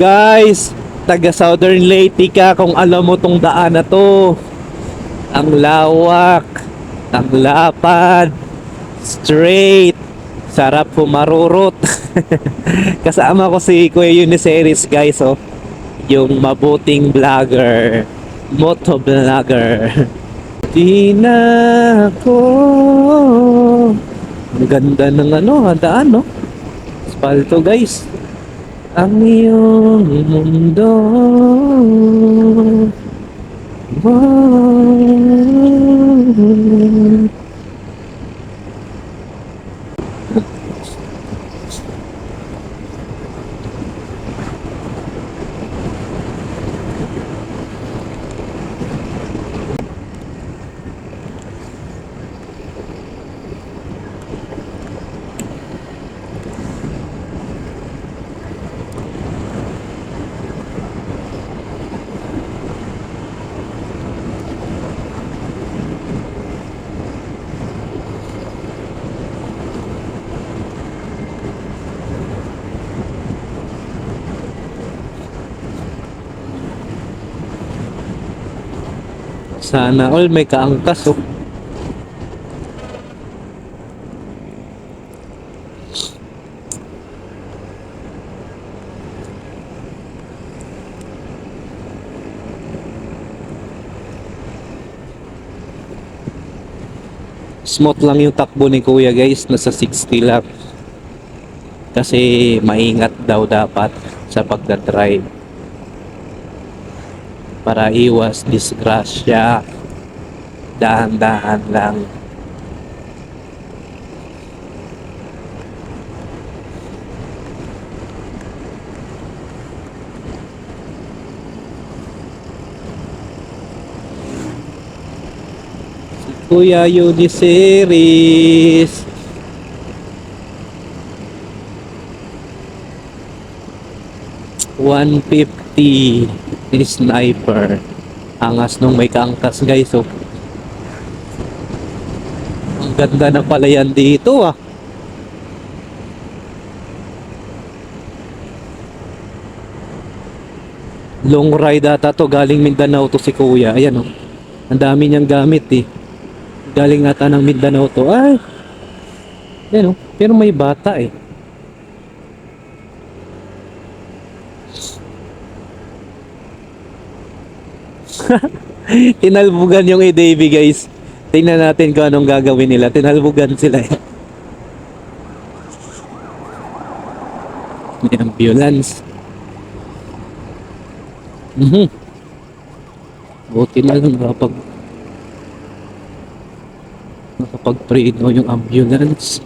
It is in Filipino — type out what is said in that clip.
Guys, taga Southern Leyte ka kung alam mo tong daan na to. Ang lawak, ang lapad, straight, sarap humarurot. Kasama ko si Kuya Uniceris guys, oh. Yung mabuting vlogger, moto vlogger. Di na ako. Ang ganda ng daan, no? Asfalto guys. Ang iyong mundo. Wow. Sana all may kaangkas, oh. Smooth lang yung takbo ni Kuya guys, nasa 60 lang. Kasi maingat daw dapat sa pagdadrive para iwas disgrasya. Dahan-dahan lang. Kuya Uniceris. $150 ni sniper. Angas nung may kaangkas guys, oh. Ang ganda na pala yan dito, ah. Long ride ata to, galing Mindanao to si Kuya. Ayan, oh. Ang dami niyang gamit, eh. Galing ata ng Mindanao to. Ay, yan, oh. Pero may bata, eh. Tinalbugan yung EDV guys. Tingnan natin kung anong gagawin nila. Tinalbugan sila, eh. May ambulance. Buti na lang nakapag-preno yung ambulance.